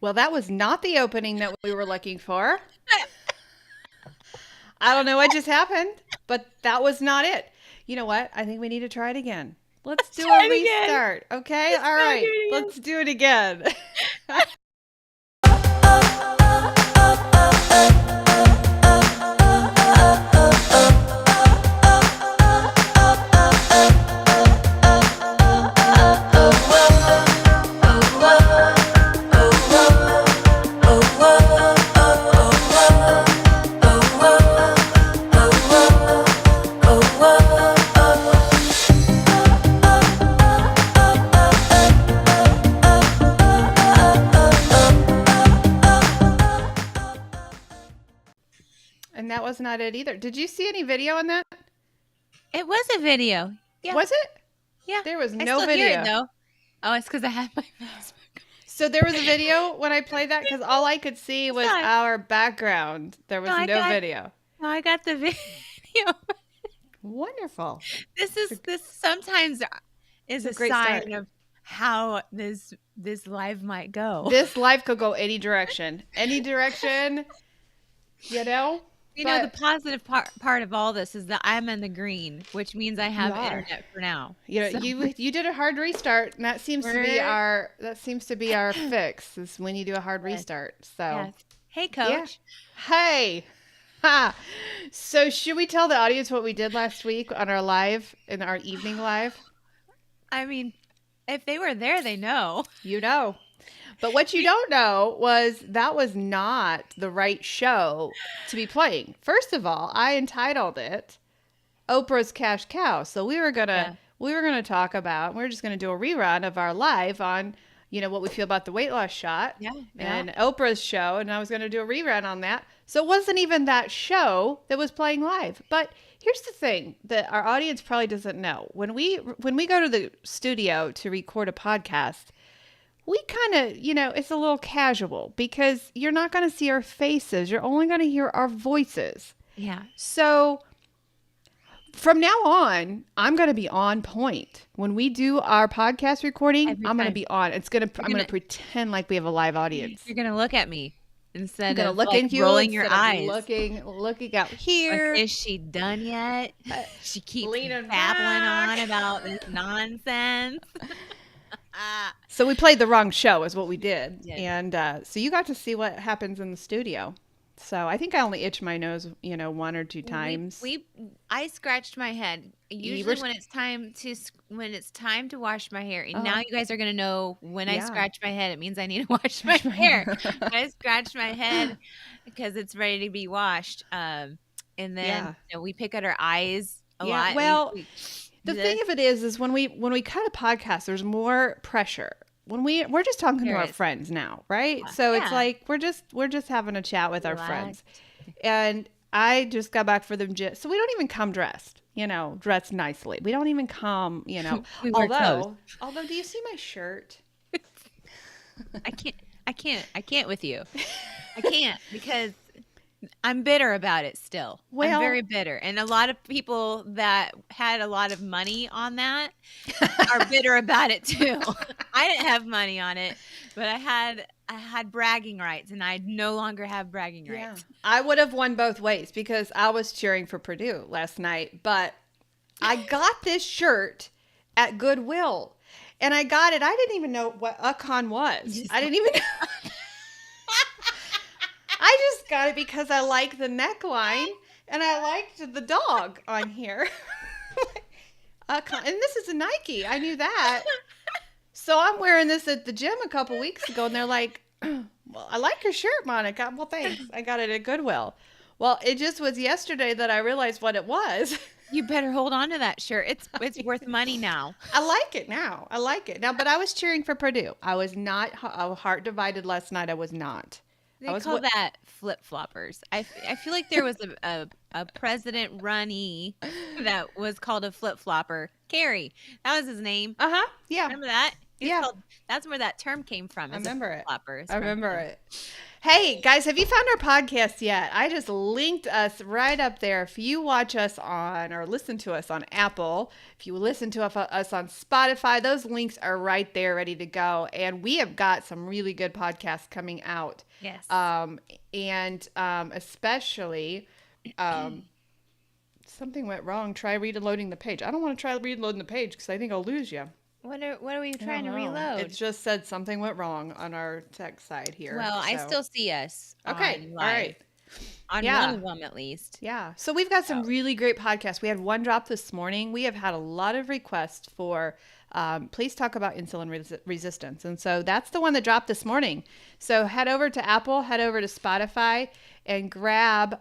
Well, that was not the opening that we were looking for. I don't know what just happened, but that was not it. You know what? I think we need to try it again. Let's do a restart. Okay? All right. Let's do it again. And that was not it either. Did you see any video on that? It was a video. Yeah. Was it? Yeah. There was I no still video. Hear it, though. Oh, it's because I had my Facebook. So there was a video when I played that because all I could see was our background. There was no video. No, I got the video. Wonderful. This sometimes is a sign of how this live might go. This live could go any direction. Any direction, you know? You know, the positive part of all this is that I'm in the green, which means I have internet for now. You know, you did a hard restart, and that seems to be our fix. Is when you do a hard restart. So, yes. Hey, Coach. Yeah. Hey. Ha. So, should we tell the audience what we did last week on our live, in our evening live? I mean, if they were there, they know. You know. But what you don't know was that was not the right show to be playing. First of all, I entitled it Oprah's Cash Cow. So we were gonna talk about, we're just gonna do a rerun of our live on, you know, what we feel about the weight loss shot and Oprah's show, and I was gonna do a rerun on that. So it wasn't even that show that was playing live. But here's the thing that our audience probably doesn't know. When we go to the studio to record a podcast, we kind of, you know, it's a little casual because you're not going to see our faces. You're only going to hear our voices. Yeah. So from now on, I'm going to be on point. When we do our podcast recording, I'm going to be on. I'm going to pretend like we have a live audience. You're going to look at me instead of look at you, rolling your eyes. Looking out here. Like, is she done yet? She keeps babbling on about this nonsense. So we played the wrong show is what we did. Yeah. And so you got to see what happens in the studio. So I think I only itched my nose, you know, one or two times. I scratched my head. Usually when it's time to wash my hair. And now you guys are going to know when I scratch my head, it means I need to wash my hair. I scratched my head because it's ready to be washed. And then you know, we pick at our eyes a lot. Well, the thing of it is when we cut a podcast, there's more pressure. When we're just talking to our friends now, right? So it's like we're just having a chat with our friends. And I just got back for them, so we don't even come dressed, you know, dressed nicely. We don't even come, you know. although, do you see my shirt? I can't with you. I can't because I'm bitter about it still. Well, I'm very bitter. And a lot of people that had a lot of money on that are bitter about it too. I didn't have money on it, but I had bragging rights, and I no longer have bragging rights. I would have won both ways because I was cheering for Purdue last night, but I got this shirt at Goodwill, and I got it. I didn't even know what Ucon was. I didn't even know. I just got it because I like the neckline and I liked the dog on here. And this is a Nike. I knew that. So I'm wearing this at the gym a couple weeks ago, and they're like, well, I like your shirt, Monica. Well, thanks. I got it at Goodwill. Well, it just was yesterday that I realized what it was. You better hold on to that shirt. It's worth money now. I like it now. But I was cheering for Purdue. I was not heart divided last night. I was not. They call that flip-floppers. I feel like there was a president runny that was called a flip-flopper. Kerry. That was his name. Yeah. Remember that? That's where that term came from. I remember it. Flip-floppers. I remember it. Hey, guys, have you found our podcast yet? I just linked us right up there. If you watch us on or listen to us on Apple, if you listen to us on Spotify, those links are right there ready to go. And we have got some really good podcasts coming out. Yes. Especially something went wrong. Try reloading the page. I don't want to try reloading the page because I think I'll lose you. What are we trying to reload? It just said something went wrong on our tech side here. Well, I still see us. Okay. All right. On one of them, at least. Yeah. So we've got some really great podcasts. We had one drop this morning. We have had a lot of requests for please talk about insulin resistance. And so that's the one that dropped this morning. So head over to Apple, head over to Spotify, and grab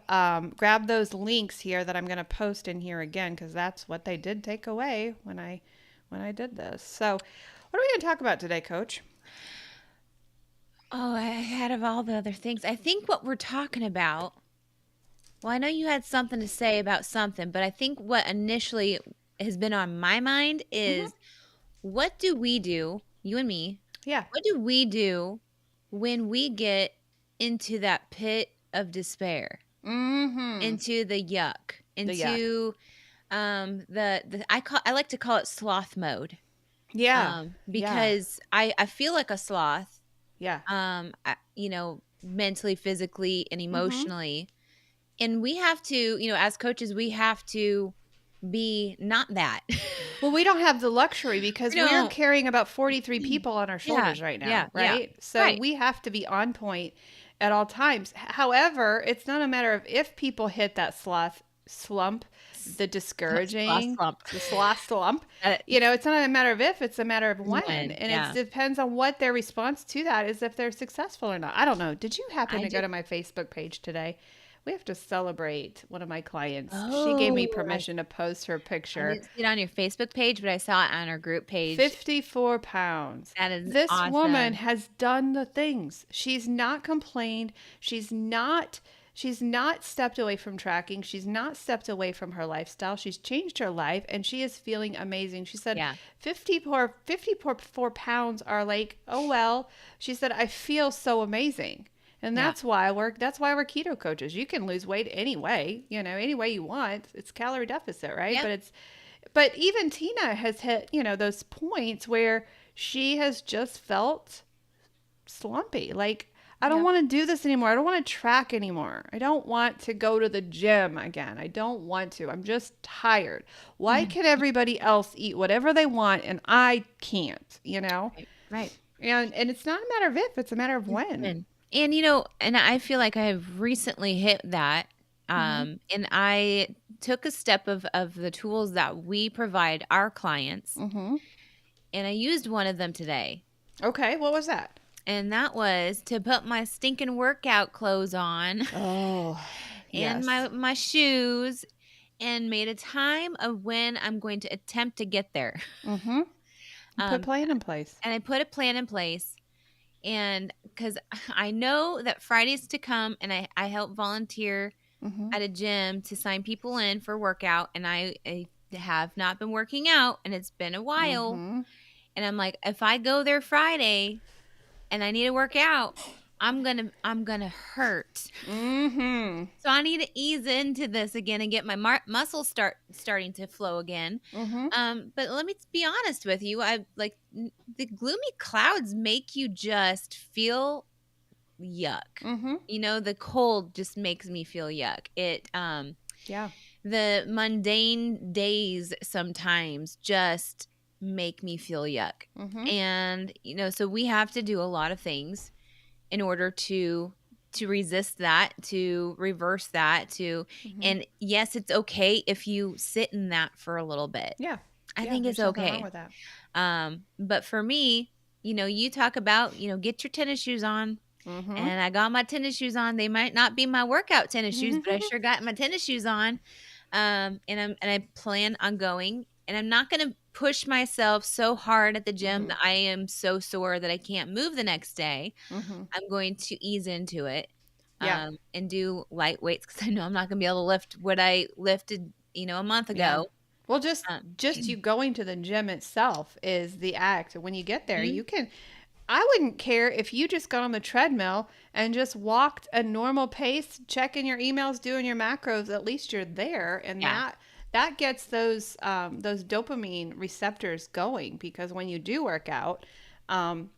those links here that I'm going to post in here again, because that's what they did take away when I did this. So what are we going to talk about today, Coach? Oh, ahead of all the other things, I think what we're talking about, well, I know you had something to say about something, but I think what initially has been on my mind is what do we do, you and me? Yeah. What do we do when we get into that pit of despair? Into the yuck. Into I like to call it sloth mode. Yeah. Because I feel like a sloth. Yeah. Mentally, physically, and emotionally. And we have to, as coaches, we have to be not that. Well, we don't have the luxury because we're carrying about 43 people on our shoulders right now, right? Yeah. So we have to be on point at all times. However, it's not a matter of if people hit that sloth slump, the discouraging, the sloth slump. It's not a matter of if, it's a matter of when. And it depends on what their response to that is, if they're successful or not. I don't know. Did you happen to go to my Facebook page today? We have to celebrate one of my clients. She gave me permission to post her picture. I didn't see it on your Facebook page, but I saw it on our group page. 54 pounds. That is This awesome. woman has done the things. She's not complained. She's not stepped away from tracking. She's not stepped away from her lifestyle. She's changed her life, and she is feeling amazing. She said 54 pounds are like, oh, well. She said, I feel so amazing. And that's why we're keto coaches. You can lose weight any way you want. It's calorie deficit, right? Yeah. But even Tina has hit, those points where she has just felt slumpy. Like, I don't want to do this anymore. I don't want to track anymore. I don't want to go to the gym again. I don't want to. I'm just tired. Why can everybody else eat whatever they want and I can't, Right. And it's not a matter of if, it's a matter of when. And, and I feel like I've recently hit that. And I took a step of the tools that we provide our clients. And I used one of them today. Okay. What was that? And that was to put my stinking workout clothes on. Oh, and my shoes, and made a time of when I'm going to attempt to get there. Put a plan in place. And I put a plan in place. And because I know that Friday's to come, and I help volunteer at a gym to sign people in for workout. And I have not been working out, and it's been a while. And I'm like, if I go there Friday and I need to work out, I'm gonna hurt. So I need to ease into this again and get my muscles starting to flow again. But let me be honest with you. I like the gloomy clouds make you just feel yuck. The cold just makes me feel yuck. It the mundane days sometimes just make me feel yuck. And so we have to do a lot of things in order to resist that, to reverse that, and yes, it's okay if you sit in that for a little bit. I think it's okay. Wrong with that. But for me, you talk about, get your tennis shoes on. And I got my tennis shoes on. They might not be my workout tennis shoes, but I sure got my tennis shoes on. And I plan on going, and I'm not going to push myself so hard at the gym that I am so sore that I can't move the next day. I'm going to ease into it and do light weights, because I know I'm not going to be able to lift what I lifted, a month ago. Well, just you going to the gym itself is the act. When you get there, you can I wouldn't care if you just got on the treadmill and just walked a normal pace, checking your emails, doing your macros. At least you're there, and Yeah. that gets those dopamine receptors going, because when you do work out,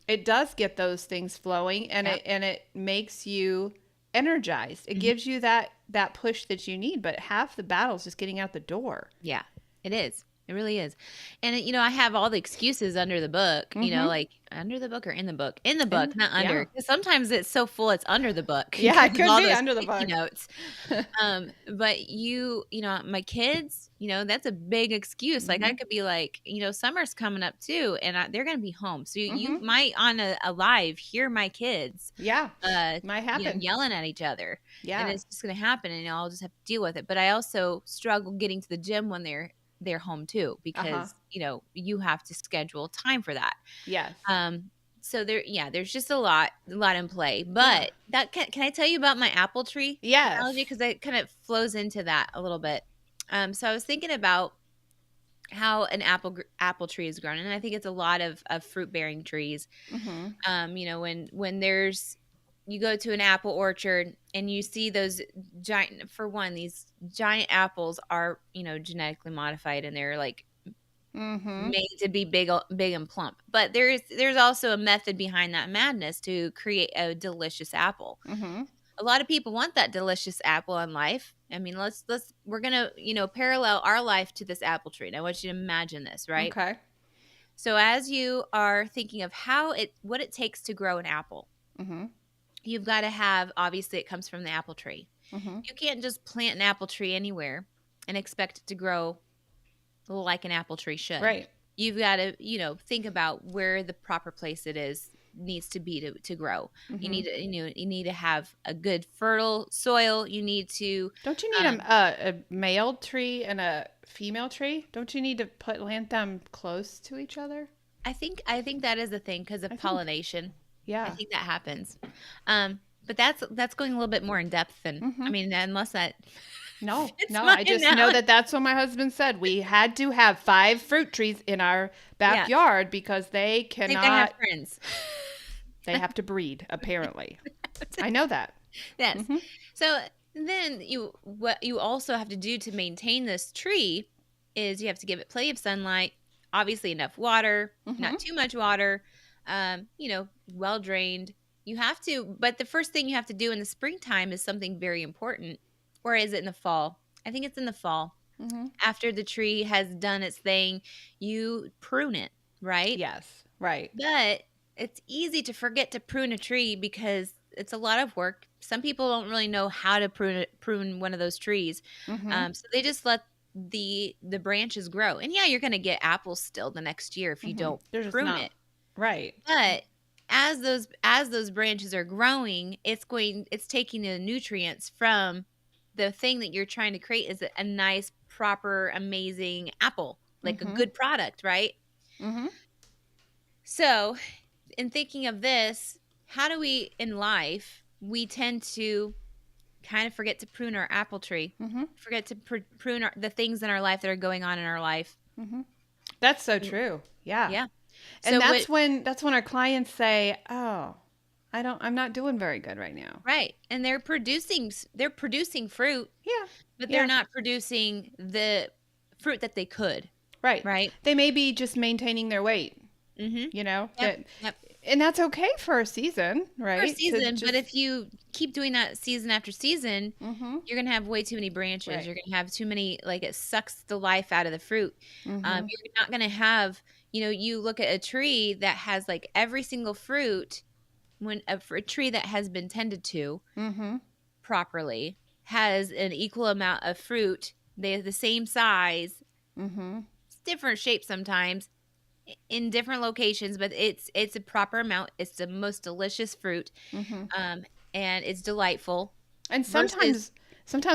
it does get those things flowing, and Yep. it makes you energized. It gives you that push that you need. But half the battle is just getting out the door. Yeah, it is. It really is. And, I have all the excuses under the book, like under the book or in the book? In the book, not under. Yeah. Because sometimes it's so full, it's under the book. Yeah, it Because of could all be those under the sticky book. notes. But my kids, that's a big excuse. Like I could be like, summer's coming up too, and they're going to be home. So you might on a live hear my kids, Yeah, might happen. yelling at each other. Yeah. And it's just going to happen, and I'll just have to deal with it. But I also struggle getting to the gym when they're home too, because you have to schedule time for that. Yes. So there's just a lot in play. But that can I tell you about my apple tree analogy, because it kind of flows into that a little bit. So I was thinking about how an apple tree is grown, and I think it's a lot of fruit bearing trees. When there's you go to an apple orchard and you see those these giant apples are, genetically modified, and they're like made to be big and plump. But there's also a method behind that madness to create a delicious apple. A lot of people want that delicious apple in life. I mean, we're going to, parallel our life to this apple tree. And I want you to imagine this, right? Okay. So as you are thinking of what it takes to grow an apple, you've got to have, obviously it comes from the apple tree. You can't just plant an apple tree anywhere and expect it to grow like an apple tree should. Right. You've got to, think about where the proper place it is needs to be to grow. You need to have a good fertile soil. You need to. Don't you need a male tree and a female tree? Don't you need to plant them close to each other? I think that is a thing because of pollination. Yeah. I think that happens. But that's going a little bit more in depth than I mean, unless that. No, I just know that's what my husband said. We had to have 5 fruit trees in our backyard because they cannot. They have friends. They have to breed, apparently. I know that. Yes. So then what you also have to do to maintain this tree is you have to give it plenty of sunlight, obviously enough water, not too much water, well drained. You have to, but the first thing you have to do in the springtime is something very important. Or is it in the fall? I think it's in the fall. After the tree has done its thing, you prune it, right? Yes, right. But it's easy to forget to prune a tree because it's a lot of work. Some people don't really know how to prune one of those trees. So they just let the branches grow. And yeah, you're going to get apples still the next year if you don't prune it. Right. But as those branches are growing, it's taking the nutrients from the thing that you're trying to create is a nice, proper, amazing apple, like a good product, right? So in thinking of this, how do we, in life, we tend to kind of forget to prune our apple tree, forget to prune the things in our life that are going on in our life. That's so true. Yeah. Yeah. And so that's when our clients say, "Oh, I'm not doing very good right now." Right. And they're producing fruit. Yeah. But they're not producing the fruit that they could. Right. Right. They may be just maintaining their weight. Yep. And that's okay for a season, right? For a season, but if you keep doing that season after season, you're going to have way too many branches. Right. You're going to have too many, like it sucks the life out of the fruit. You're not going to have, you look at a tree that has like every single fruit, for a tree that has been tended to properly has an equal amount of fruit. They have the same size, it's different shape sometimes, in different locations, but it's a proper amount. It's the most delicious fruit, and it's delightful. And sometimes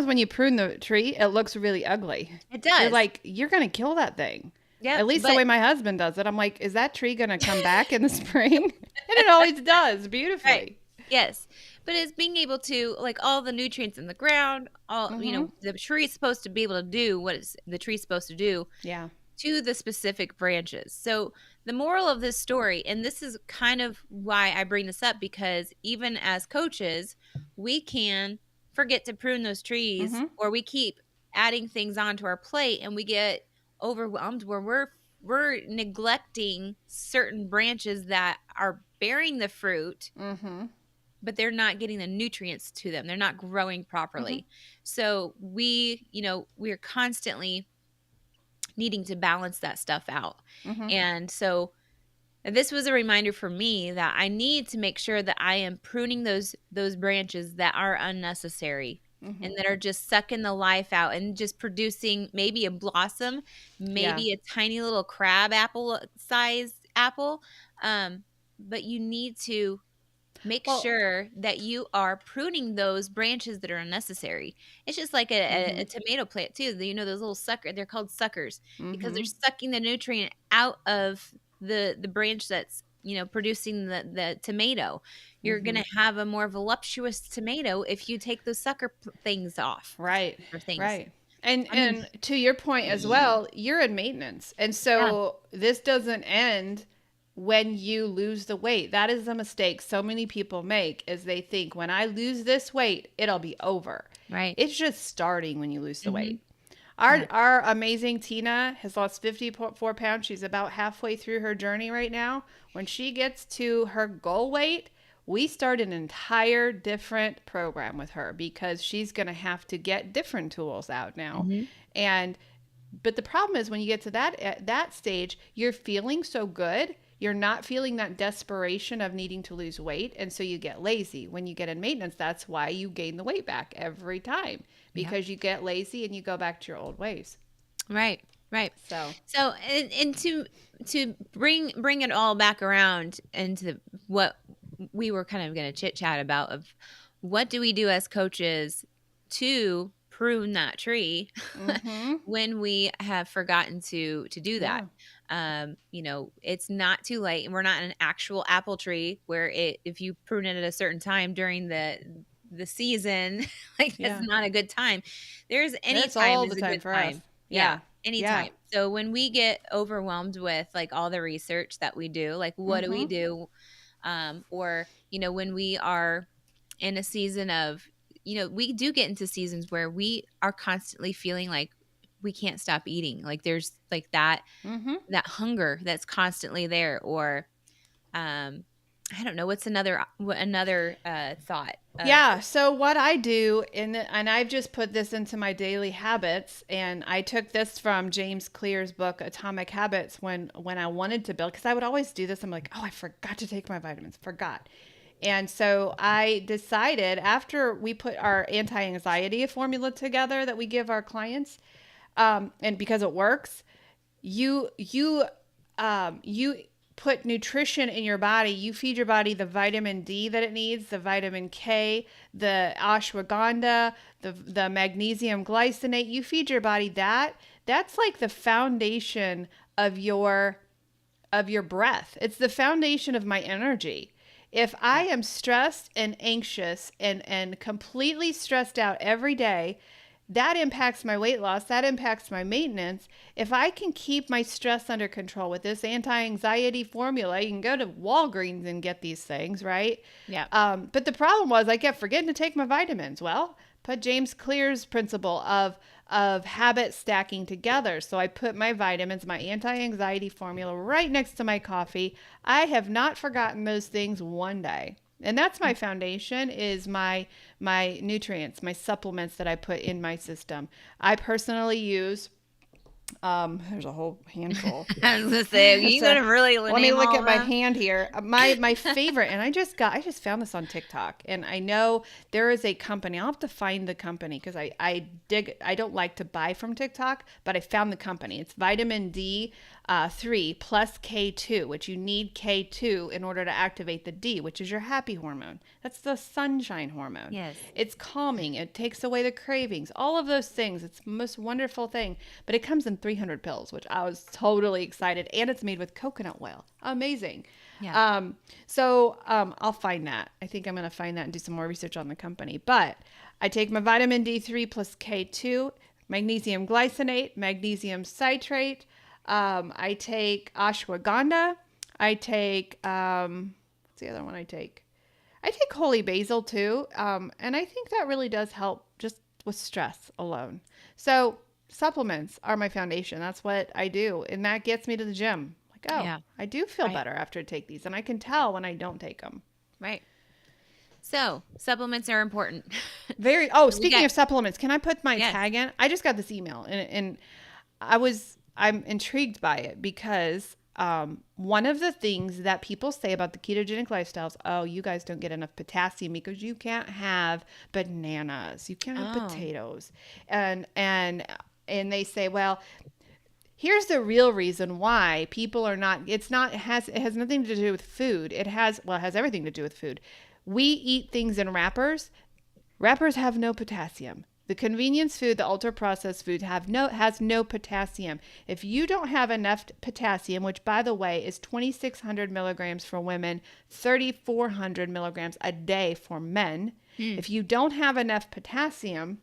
when you prune the tree, it looks really ugly. It does. You're like, you're going to kill that thing. Yeah, at least the way my husband does it. I'm like, is that tree going to come back in the spring? And it always does, beautifully. Right. Yes. But it's being able to, like, all the nutrients in the ground, all, the tree is supposed to be able to do what the tree's supposed to do. Yeah. to the specific branches. So the moral of this story, and this is kind of why I bring this up, because even as coaches, we can forget to prune those trees, Mm-hmm. or we keep adding things onto our plate and we get overwhelmed where we're neglecting certain branches that are bearing the fruit, Mm-hmm. but they're not getting the nutrients to them. They're not growing Mm-hmm. properly. So we're constantly needing to balance that stuff out. Mm-hmm. And so this was a reminder for me that I need to make sure that I am pruning those branches that are unnecessary Mm-hmm. and that are just sucking the life out and just producing maybe a blossom, Yeah. maybe a tiny little crab apple size apple. But you need to make Well. sure that you are pruning those branches that are unnecessary. It's just like a Mm-hmm. tomato plant too. Those little they're called suckers because they're Mm-hmm. sucking the nutrient out of the branch that's producing the tomato. You're Mm-hmm. gonna have a more voluptuous tomato if you take those things off Right. or things. Right. And I mean, and to your point as well, you're in maintenance. And yeah, so this doesn't end when you lose the weight. That is a mistake so many people make is they think when I lose this weight, it'll be over. right. It's just starting when you lose the Hmm. weight. Our Yeah. our amazing Tina has lost 54 pounds. She's about halfway through her journey right now. When she gets to her goal weight, we start an entire different program with her because she's going to have to get different tools out now. Hmm. And but the problem is when you get to that at that stage, you're feeling so good. You're not feeling that desperation of needing to lose weight. And so you get lazy. When you get in maintenance, that's why you gain the weight back every time Yeah. because you get lazy and you go back to your old ways. Right. Right. So, So, and to bring it all back around into what we were kind of going to chit chat about of what do we do as coaches to prune that tree mm-hmm. when we have forgotten to do that. Yeah. It's not too late, and we're not an actual apple tree where if you prune it at a certain time during the season, like that's Yeah. not a good time. There's any That's time all the is a time good for us. time. Yeah, Yeah. Yeah. anytime. So when we get overwhelmed with like all the research that we do, like what do we Mm-hmm. do? Or when we are in a season of, we do get into seasons where we are constantly feeling like we can't stop eating. Like there's like Mm-hmm. that hunger that's constantly there, or I don't know, what's another thought of. Yeah. So what I do and I've just put this into my daily habits, and I took this from James Clear's book Atomic Habits when I wanted to build because I would always do this. I'm like, oh, I forgot to take my vitamins. Forgot. And so I decided after we put our anti-anxiety formula together that we give our clients, and because it works, you put nutrition in your body. You feed your body the vitamin D that it needs, the vitamin K, the ashwagandha, the magnesium glycinate. You feed your body that. That's like the foundation of your breath. It's the foundation of my energy. If I am stressed and anxious and completely stressed out every day, that impacts my weight loss. That impacts my maintenance. If I can keep my stress under control with this anti-anxiety formula, you can go to Walgreens and get these things, right? Yeah. But the problem was I kept forgetting to take my vitamins. Well, put James Clear's principle of habit stacking together. So I put my vitamins, my anti-anxiety formula right next to my coffee. I have not forgotten those things one day. And that's my foundation is my nutrients, my supplements that I put in my system. I personally use there's a whole handful. I was gonna say you So, gonna really let me name look all at my that? hand here. My favorite, and I just found this on TikTok, and I know there is a company. I'll have to find the company because I don't like to buy from TikTok, but I found the company. It's vitamin D 3 plus K2, which you need K2 in order to activate the D, which is your happy hormone. That's the sunshine hormone. Yes. It's calming. It takes away the cravings. All of those things. It's the most wonderful thing. But it comes in 300 pills, which I was totally excited. And it's made with coconut oil. Amazing. Yeah. I'll find that. I think I'm going to find that and do some more research on the company. But I take my vitamin D3 plus K2, magnesium glycinate, magnesium citrate, I take ashwagandha. I take, what's the other one I take? I take holy basil too. And I think that really does help just with stress alone. So supplements are my foundation. That's what I do. And that gets me to the gym. Like, oh, Yeah. I do feel Right. better after I take these. And I can tell when I don't take them. Right. So supplements are important. We Speaking got, of supplements, can I put my yes. tag in? I just got this email and I'm intrigued by it because one of the things that people say about the ketogenic lifestyles, oh, you guys don't get enough potassium because you can't have bananas, you can't have Oh, potatoes, and they say, well, here's the real reason why people are not. It has nothing to do with food. It has everything to do with food. We eat things in wrappers. Wrappers have no potassium. The convenience food, the ultra processed food has no potassium. If you don't have enough potassium, which by the way is 2,600 milligrams for women, 3,400 milligrams a day for men, if you don't have enough potassium,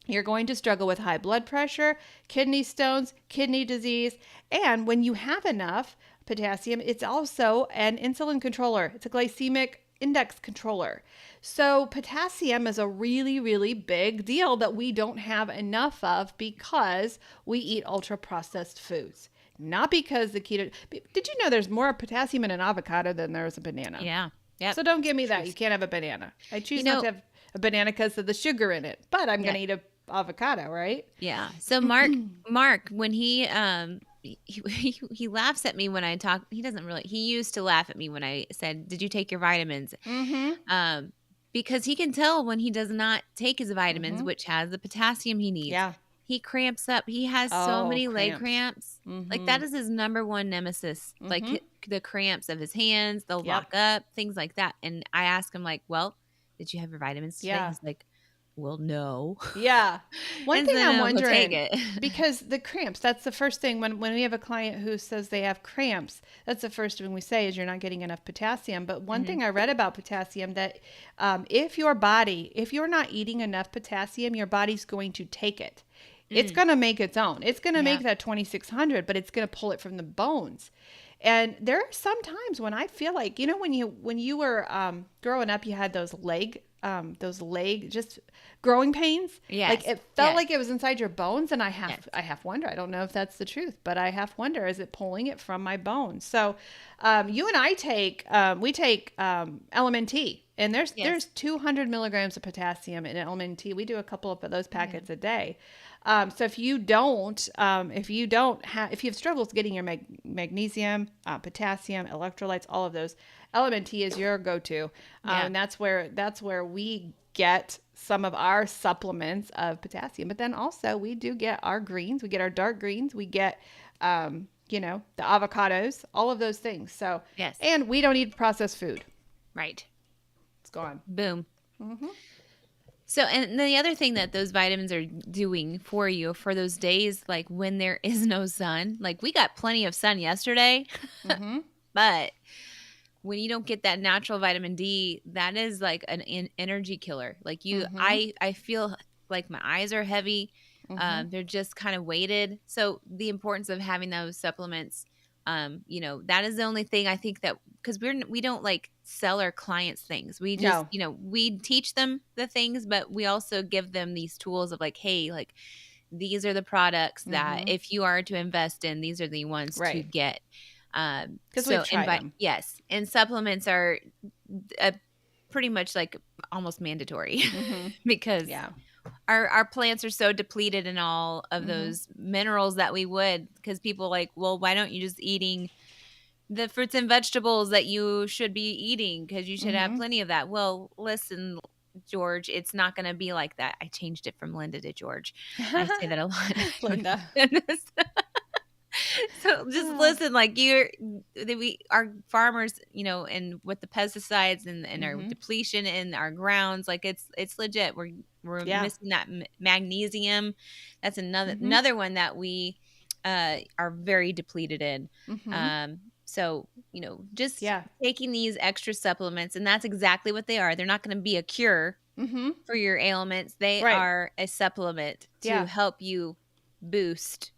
you're going to struggle with high blood pressure, kidney stones, kidney disease, and when you have enough potassium, it's also an insulin controller. It's a glycemic index controller. So potassium is a really, really big deal that we don't have enough of because we eat ultra processed foods. Not because the keto. Did you know there's more potassium in an avocado than there is a banana? yeah. Yep. So don't give me that. You can't have a banana. I choose You not know, to have a banana because of the sugar in it, but I'm yeah. going to eat a avocado, right? Yeah. So Mark, when he laughs at me when I talk. He doesn't really. He used to laugh at me when I said, "Did you take your vitamins?" Mm-hmm. Because he can tell when he does not take his vitamins, Mm-hmm. which has the potassium he needs. Yeah. He cramps up. He has so Oh, many leg cramps. cramps. Like Mm-hmm. that is his number one nemesis. Like Mm-hmm. the cramps of his hands, they'll Yep. lock up, things like that. And I ask him like, "Well, did you have your vitamins today?" Yeah. He's like, "Well, no." Yeah. One And thing so I'm no, he'll take wondering, it. because the cramps, that's the first thing when we have a client who says they have cramps, that's the first thing we say is you're not getting enough potassium. But one Mhm. thing I read about potassium that if you're not eating enough potassium, your body's going to take it. It's Mm. going to make its own. It's going to Yeah. make that 2,600, but it's going to pull it from the bones. And there are some times when I feel like, when you were growing up, you had those leg just growing pains. Like Yes. it felt Yes. like it was inside your bones, and Yes. I half wonder. I don't know if that's the truth, but I half wonder, is it pulling it from my bones? So, you and I take we take LMNT, and Yes. there's 200 milligrams of potassium in LMNT. We do a couple of those Yeah. packets a day. So if you have struggles getting your magnesium, potassium, electrolytes, all of those, LMNT is your go-to, Yeah. and that's where we get some of our supplements of potassium. But then also we do get our greens, we get our dark greens, we get the avocados, all of those things. So, Yes. and we don't eat processed food. Right. It's gone. Boom. Mm-hmm. So, and the other thing that those vitamins are doing for you for those days, like when there is no sun, like we got plenty of sun yesterday, Mm-hmm. but when you don't get that natural vitamin D, that is like an energy killer. Like Mm-hmm. I feel like my eyes are heavy. Mm-hmm. They're just kind of weighted. So the importance of having those supplements, that is the only thing I think that, because we don't like sell our clients things. We just, No. we teach them the things, but we also give them these tools of like, hey, like these are the products that Mm-hmm. if you are to invest in, these are the ones to Right. get. Because we've tried them. Yes, and supplements are pretty much like almost mandatory Mm-hmm. because Yeah. our plants are so depleted in all of Mm-hmm. those minerals that we would, because people like, well, why don't you just eating the fruits and vegetables that you should be eating, because you should have Mm-hmm. plenty of that. Well, listen, George, it's not going to be like that. I changed it from Linda to George. I say that a lot. Linda. So just Ah. listen, like we our farmers, and with the pesticides and our Mm-hmm. depletion in our grounds, like it's legit. We're Yeah. missing that magnesium. That's Mm-hmm. another one that we are very depleted in. Mm-hmm. So just Yeah. taking these extra supplements, and that's exactly what they are. They're not going to be a cure Mm-hmm. for your ailments. They Right. are a supplement to Yeah. help you boost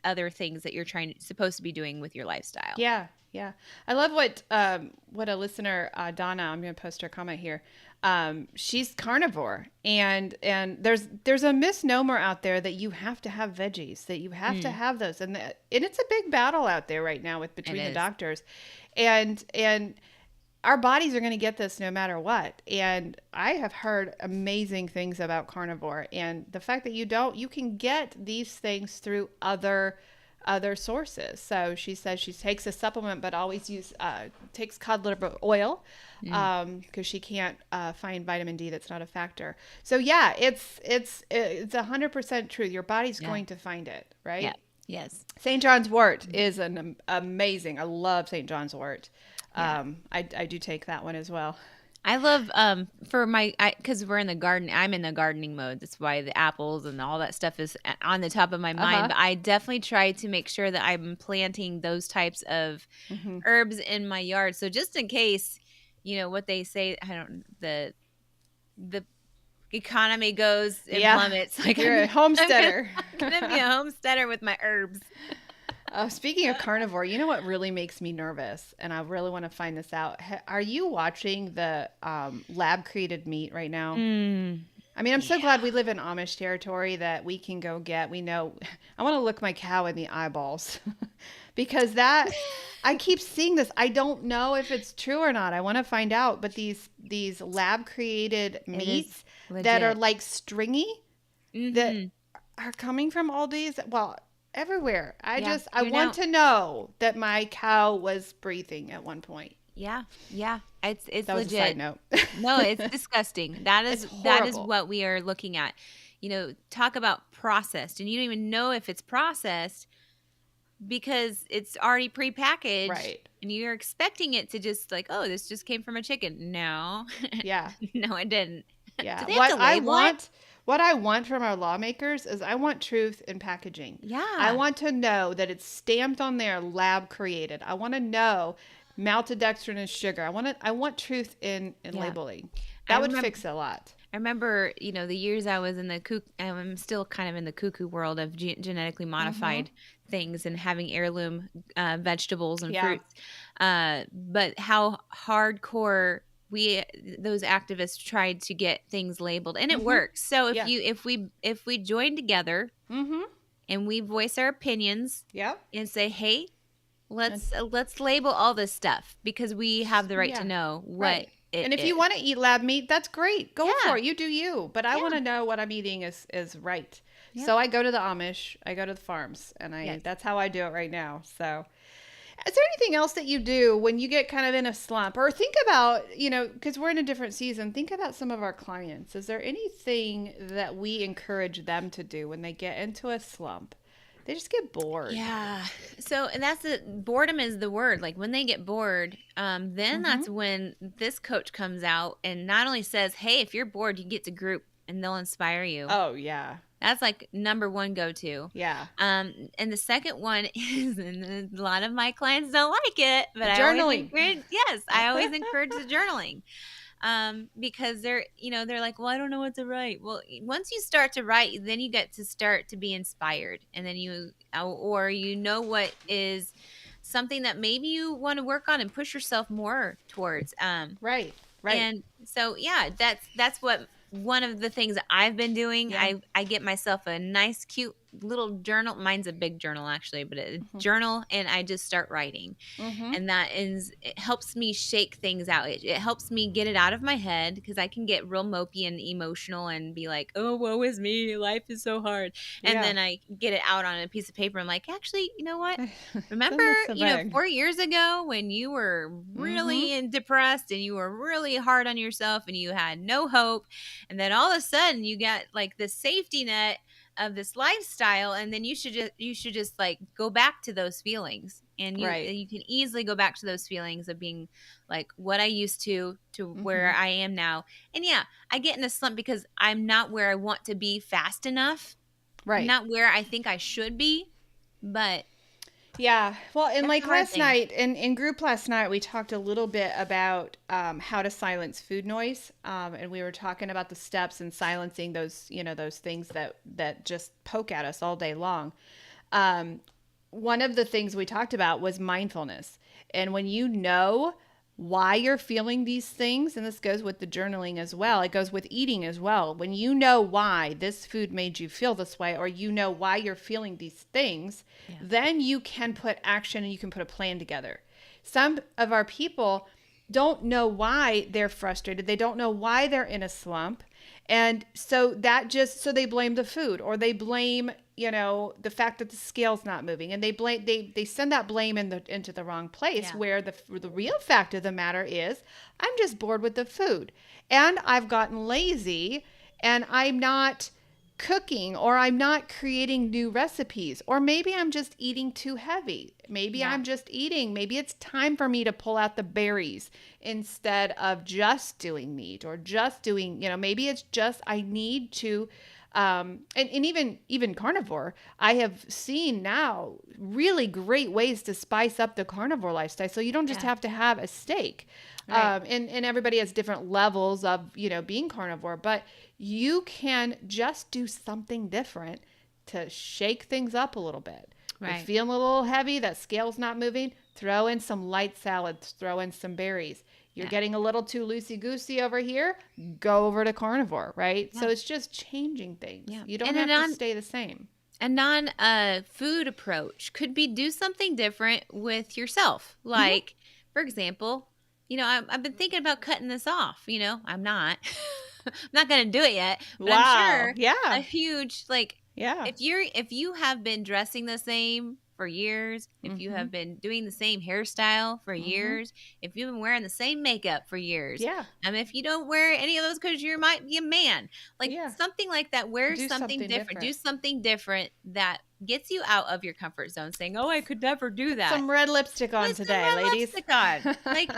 other things that you're supposed to be doing with your lifestyle. Yeah, yeah. I love what a listener, Donna, I'm going to post her comment here. She's carnivore, and there's a misnomer out there that you have to have veggies, that you have to have those, and it's a big battle out there right now with It between the is. doctors, and our bodies are going to get this no matter what. And I have heard amazing things about carnivore, and the fact that you can get these things through other sources. So she says she takes a supplement, but always takes cod liver oil because she can't find vitamin D. That's not a factor. So yeah, it's 100% true. Your body's Yeah. going to find it, right? Yeah. Yes. St. John's wort is an amazing. I love St. John's wort. Yeah. I do take that one as well. I love for because we're in the garden. I'm in the gardening mode. That's why the apples and all that stuff is on the top of my mind. But I definitely try to make sure that I'm planting those types of herbs in my yard. So just in case, what they say, the economy goes and plummets. Like you're a homesteader. I'm gonna be a homesteader with my herbs. Speaking of carnivore, you know what really makes me nervous, and I really want to find this out. Are you watching the lab created meat right now? I mean, I'm so glad we live in Amish territory that we can go get. We know. I want to look my cow in the eyeballs because I keep seeing this. I don't know if it's true or not. I want to find out. But these lab created meats that are like stringy that are coming from Aldi's. Well, everywhere. I want to know that my cow was breathing at one point. Yeah. It's that was legit. A side note. No, it's disgusting. That is what we are looking at. Talk about processed, and you don't even know if it's processed because it's already prepackaged, right? And you're expecting it to just like, oh, this just came from a chicken. No, yeah, no, it didn't. Yeah, what I want from our lawmakers is I want truth in packaging. Yeah. I want to know that it's stamped on there, lab created. I want to know maltodextrin sugar. I want truth in labeling. That would fix a lot. I remember, the years I was in I'm still kind of in the cuckoo world of genetically modified things and having heirloom vegetables and fruits. But how hardcore those activists tried to get things labeled, and it works. So if we join together and we voice our opinions and say, hey, let's label all this stuff because we have the right to know what and if you want to eat lab meat, that's great. Go for it. You do you. But I want to know what I'm eating is right. Yeah. So I go to the Amish, I go to the farms, and that's how I do it right now. So is there anything else that you do when you get kind of in a slump? Or think about, because we're in a different season, think about some of our clients. Is there anything that we encourage them to do when they get into a slump? They just get bored. Yeah. So, and boredom is the word. Like when they get bored, then that's when this coach comes out and not only says, hey, if you're bored, you get to group and they'll inspire you. Oh, yeah. That's like number one go-to. Yeah. And the second one is, and a lot of my clients don't like it, but journaling. I always encourage the journaling. Because they're like, well, I don't know what to write. Well, once you start to write, then you get to start to be inspired. And then what is something that maybe you want to work on and push yourself more towards. Right. And so, that's what one of the things that I've been doing. Yeah. I get myself a nice, cute little journal. Mine's a big journal actually, but a journal, and I just start writing. And it helps me shake things out. It helps me get it out of my head because I can get real mopey and emotional and be like, oh, woe is me, life is so hard. And then I get it out on a piece of paper. I'm like, actually, you know what? Remember, 4 years ago when you were really depressed and you were really hard on yourself and you had no hope, and then all of a sudden you got like this safety net of this lifestyle, and then you should just like go back to those feelings, and you can easily go back to those feelings of being like what I used to where I am now. And I get in a slump because I'm not where I want to be fast enough, not where I think I should be, but Yeah. Well, and That's like a hard last thing. night, in group last night, we talked a little bit about how to silence food noise. And we were talking about the steps and silencing those, those things that just poke at us all day long. Um, One of the things we talked about was mindfulness. And when you know why you're feeling these things, and this goes with the journaling as well, it goes with eating as well. When you know why this food made you feel this way, or you know why you're feeling these things, Yeah. then you can put action and you can put a plan together. Some of our people don't know why they're frustrated. They don't know why they're in a slump. And so so they blame the food, or they blame, the fact that the scale's not moving, and they send that blame into the wrong place, Yeah. where the real fact of the matter is, I'm just bored with the food, and I've gotten lazy, and I'm not cooking, or I'm not creating new recipes, or maybe I'm just eating too heavy. Maybe Yeah. I'm just eating. Maybe it's time for me to pull out the berries instead of just doing meat, or just doing, maybe it's just I need to and even carnivore, I have seen now really great ways to spice up the carnivore lifestyle. So you don't just Yeah. have to have a steak. Right. And everybody has different levels of, being carnivore, but you can just do something different to shake things up a little bit. You're Right. feeling a little heavy, that scale's not moving, throw in some light salads, throw in some berries. You're Yeah. getting a little too loosey-goosey over here, go over to carnivore, right? Yeah. So it's just changing things. Yeah. You don't And have to stay the same. a non food approach could be do something different with yourself. Like, for example, I've been thinking about cutting this off. I'm not. I'm not going to do it yet, but I'm Wow. sure Yeah. a huge, like, Yeah. if you have been dressing the same for years, if you have been doing the same hairstyle for years, if you've been wearing the same makeup for years, Yeah. if you don't wear any of those because you might be a man, like Yeah. something like that, wear Do something something different. Do different. something different that gets you out of your comfort zone, saying, "Oh, I could never do that." Some red lipstick on Put some today, red ladies. lipstick on, like,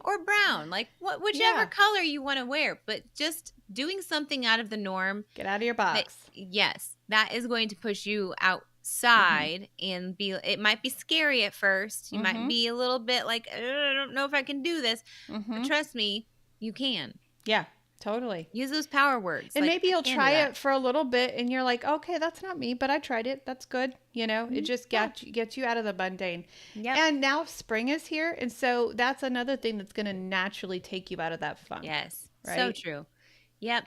or brown, like whichever Yeah. color you want to wear, but just doing something out of the norm. Get out of your That, box. yes, that is going to push you outside and it might be scary at first. You might be a little bit like, I don't know if I can do this, but trust me, you can. Yeah, totally. Use those power words. And like, maybe I you'll can do try that. it for a little bit and you're like, okay, that's not me, but I tried it. That's good. It just gets you out of the mundane. Yep. And now spring is here. And so that's another thing that's going to naturally take you out of that funk. Yes. Right? So true. Yep.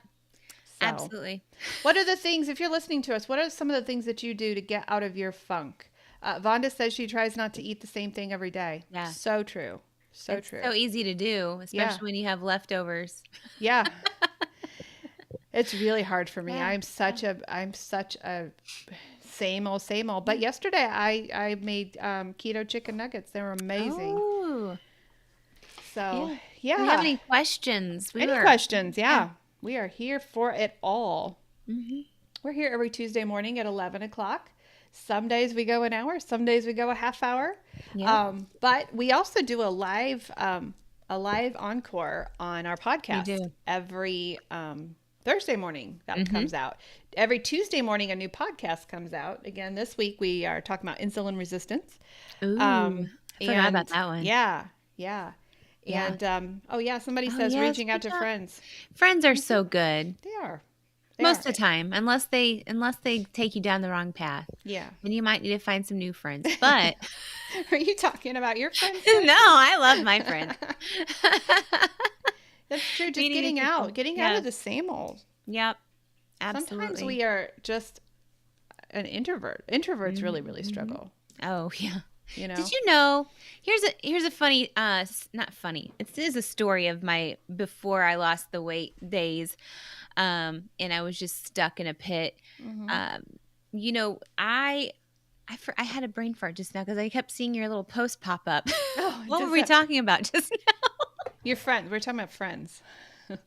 So, Absolutely. what are the things, if you're listening to us, what are some of the things that you do to get out of your funk? Vonda says she tries not to eat the same thing every day. Yeah. So true. So It's true. so easy to do, especially when you have leftovers. Yeah. It's really hard for me. Yeah. I'm such a same old. But yesterday I made keto chicken nuggets. They were amazing. Oh. So Do you have any questions? Any questions? Yeah. We are here for it all. Mm-hmm. We're here every Tuesday morning at 11 o'clock. Some days we go an hour. Some days we go a half hour. Yeah. But we also do a live encore on our podcast We do. every Thursday morning that comes out. Every Tuesday morning, a new podcast comes out. Again, this week we are talking about insulin resistance. Ooh, I forgot about that one. Yeah. Yeah. And somebody says yes, reaching out to friends. Friends are so good They are. most of the time, unless they take you down the wrong path. Yeah. And you might need to find some new friends. But Are you talking about your friends? no, I love my friends. That's true. Just Meeting getting new out, people. getting Yeah. out of the same old. Yep. Absolutely. Sometimes we are just an introvert. Introverts really struggle. Oh, yeah. Did Did you know? Here's a funny, not funny. It is a story of my before I lost the weight days, and I was just stuck in a pit. I had a brain fart just now because I kept seeing your little post pop up. Oh, What were we talking about just now? Your friends. We're talking about friends. I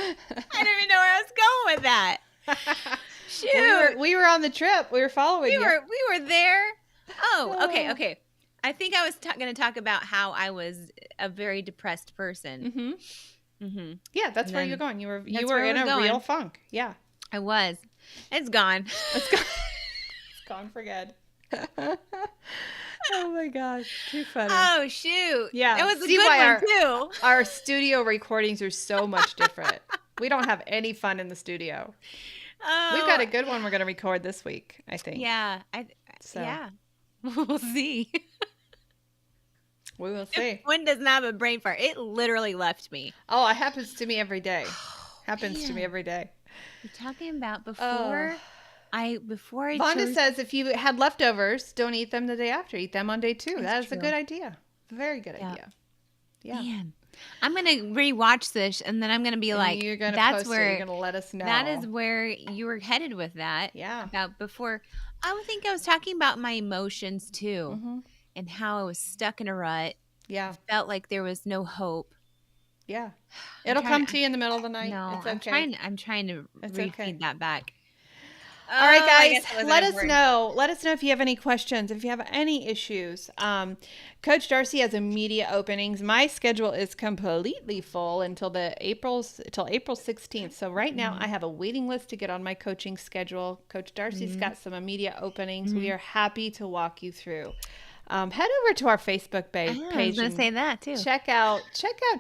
don't even know where I was going with that. Shoot, We were on the trip. We were following you. we were there. Oh, okay. I think I was going to talk about how I was a very depressed person. Yeah, that's And where then you're going. You were where in we're a going. real funk. Yeah. I was. It's gone. It's gone. It's gone for good. Oh my gosh, too funny. Oh shoot. Yeah. It was a See good why one too. our studio recordings are so much different. We don't have any fun in the studio. We've got Oh, a good one we're going to record this week, I think. yeah. So Yeah. We'll see. we will see. One does not have a brain fart. It literally left me. Oh, it happens to me every day. Happens to me Man. every day. You're talking about Oh. before I Vonda chose. says if you had leftovers, don't eat them the day after. Eat them on day 2. It's That is a true. good idea. Very good Yeah. idea. Yeah. Man, I'm gonna rewatch this, and then I'm gonna be And like, you're going to "That's post it. where You're going to let us know. that is where you were headed with that." Yeah. About before, I would think I was talking about my emotions too, Mm-hmm. and how I was stuck in a rut. Yeah. Felt like there was no hope. Yeah. It'll come to you in the middle of the night. No, It's okay. I'm trying to It's refeed okay. that back. All right, Oh, I guys, guess it wasn't let us important. know. Let us know if you have any questions, if you have any issues. Coach Darcy has immediate openings. My schedule is completely full until April 16th. So right now I have a waiting list to get on my coaching schedule. Coach Darcy's got some immediate openings. We are happy to walk you through. Head over to our Facebook page. I was gonna say that too. Check out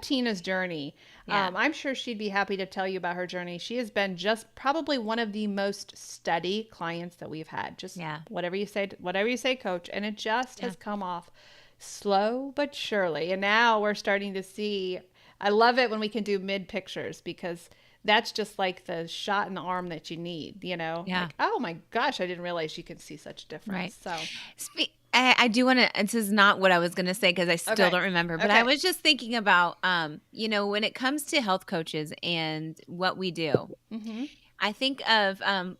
Tina's journey. Yeah. I'm sure she'd be happy to tell you about her journey. She has been just probably one of the most steady clients that we've had. Just whatever you say, Coach, and it just has come off slow but surely. And now we're starting to see. I love it when we can do mid pictures because that's just like the shot in the arm that you need. You know, like, oh my gosh, I didn't realize you could see such difference. So. I do want to, this is not what I was going to say because I still don't remember, but I was just thinking about, when it comes to health coaches and what we do, I think of a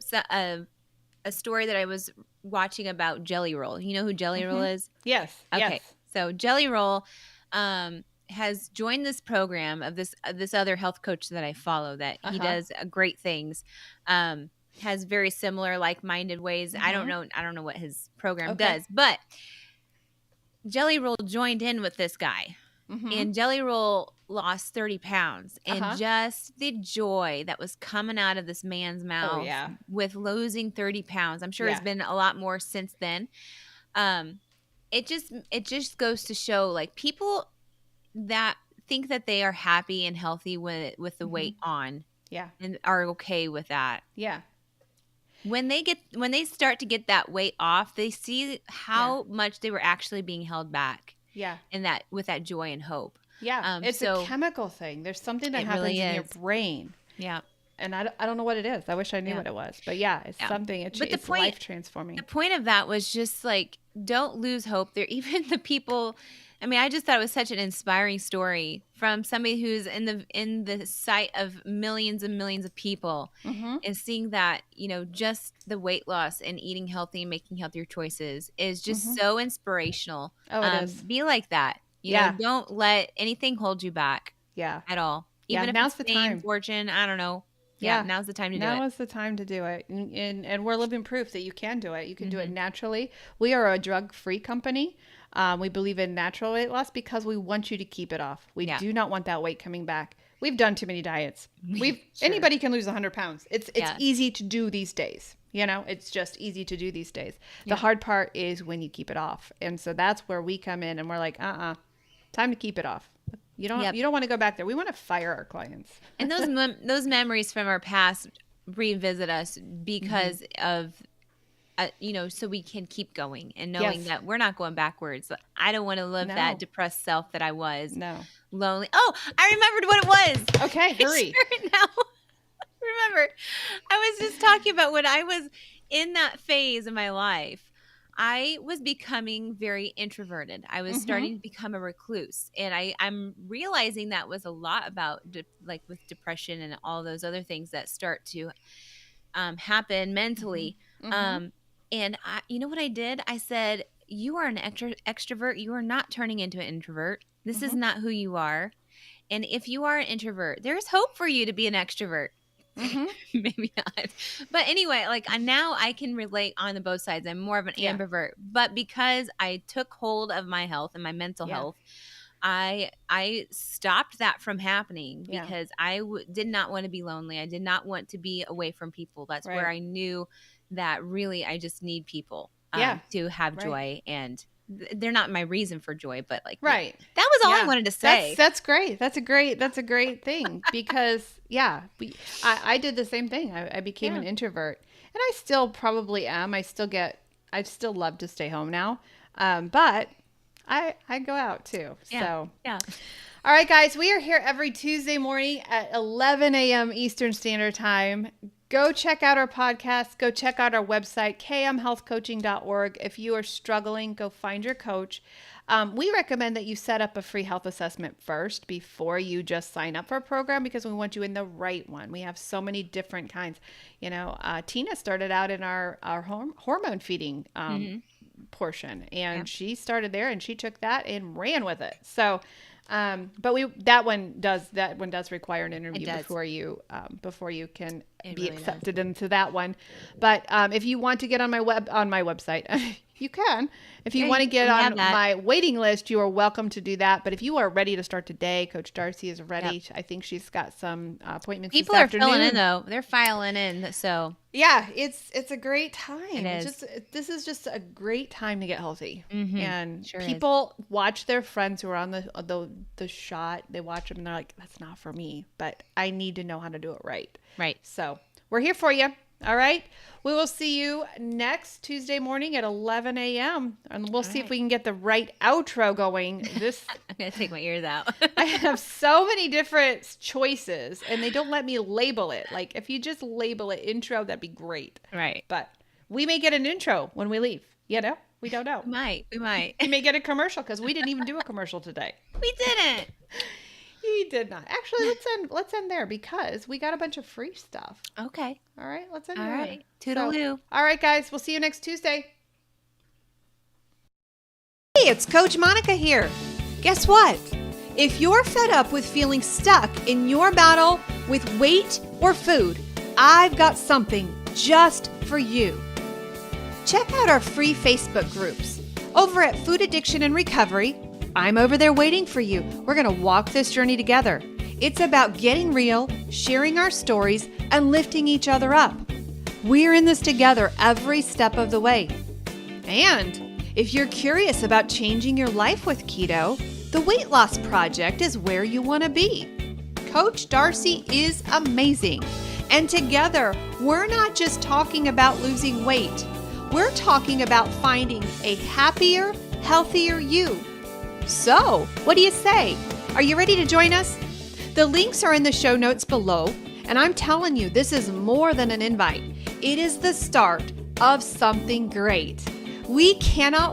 story that I was watching about Jelly Roll. You know who Jelly Roll is? Yes. Okay. Yes. So Jelly Roll has joined this program of this other health coach that I follow that he does great things. Has very similar like-minded ways. I don't know what his program does, but Jelly Roll joined in with this guy, and Jelly Roll lost 30 pounds, and just the joy that was coming out of this man's mouth with losing 30 pounds. I'm sure it's been a lot more since then. It just goes to show, like, people that think that they are happy and healthy with the weight on, and are okay with that. Yeah. When they start to get that weight off, they see how much they were actually being held back. Yeah. And that with that joy and hope. Yeah. It's a chemical thing. There's something that happens in your brain. Yeah. And I don't know what it is. I wish I knew what it was. But it's something. It's life transforming. The point of that was just like, don't lose hope. There, even the people. I mean, I just thought it was such an inspiring story from somebody who's in the sight of millions and millions of people, and seeing that, just the weight loss and eating healthy and making healthier choices is just so inspirational. Oh, it is. Be like that. You know, don't let anything hold you back. Yeah. At all. Even if now's it's the fame, time. Fortune, I don't know. Yeah, now's the time to do it. Now is the time to do it. And we're living proof that you can do it. You can do it naturally. We are a drug-free company. We believe in natural weight loss because we want you to keep it off. We do not want that weight coming back. We've done too many diets. Anybody can lose 100 pounds. It's easy to do these days. It's just easy to do these days. The hard part is when you keep it off. And so that's where we come in and we're like, time to keep it off. You don't want to go back there. We want to fire our clients. And those memories from our past revisit us because of so we can keep going and knowing that we're not going backwards. I don't want to live that depressed self that I was. No. Lonely. Oh, I remembered what it was. Okay, hurry. Now. Remember, I was just talking about when I was in that phase of my life. I was becoming very introverted. I was starting to become a recluse. And I'm realizing that was a lot about like with depression and all those other things that start to happen mentally. And you know what I did? I said, you are an extrovert. You are not turning into an introvert. This is not who you are. And if you are an introvert, there's hope for you to be an extrovert. Maybe not. But anyway, like now I can relate on the both sides. I'm more of an ambivert. But because I took hold of my health and my mental health, I stopped that from happening because I did not want to be lonely. I did not want to be away from people. That's where I knew that really I just need people to have joy and they're not my reason for joy, but like, right. That was all I wanted to say. That's great. That's a great thing because I did the same thing. I became an introvert, and I still probably am. I still love to stay home now. But I go out too. Yeah. So yeah. All right, guys, we are here every Tuesday morning at 11 a.m. Eastern Standard Time. Go check out our podcast. Go check out our website, kmhealthcoaching.org. If you are struggling, go find your coach. We recommend that you set up a free health assessment first before you just sign up for a program because we want you in the right one. We have so many different kinds. Tina started out in our hormone feeding portion, and she started there, and she took that and ran with it. So but that one does require an interview before you can be accepted into that one. But if you want to get on my website, you can. If you want to get on my waiting list, you are welcome to do that. But if you are ready to start today, Coach Darcy is ready. Yep. I think she's got some appointments. People this are afternoon. filling in though; they're filing in. So yeah, it's a great time. It is. This is just a great time to get healthy. Mm-hmm. And sure people watch their friends who are on the shot. They watch them and they're like, "That's not for me." But I need to know how to do it right. Right. So we're here for you. All right. We will see you next Tuesday morning at 11 a.m. And we'll see if we can get the right outro going. I'm going to take my ears out. I have so many different choices and they don't let me label it. Like if you just label it intro, that'd be great. Right. But we may get an intro when we leave. We don't know. We might. We may get a commercial because we didn't even do a commercial today. We didn't. You did not. Actually, let's end there because we got a bunch of free stuff. Okay. All right. Let's end there. All right. Toodaloo. All right, guys. We'll see you next Tuesday. Hey, it's Coach Monica here. Guess what? If you're fed up with feeling stuck in your battle with weight or food, I've got something just for you. Check out our free Facebook groups. Over at Food Addiction and Recovery, I'm over there waiting for you. We're going to walk this journey together. It's about getting real, sharing our stories, and lifting each other up. We're in this together every step of the way. And if you're curious about changing your life with keto, the Weight Loss Project is where you want to be. Coach Darcy is amazing. And together, we're not just talking about losing weight. We're talking about finding a happier, healthier you. So, what do you say? Are you ready to join us? The links are in the show notes below, and I'm telling you, this is more than an invite. It is the start of something great. We cannot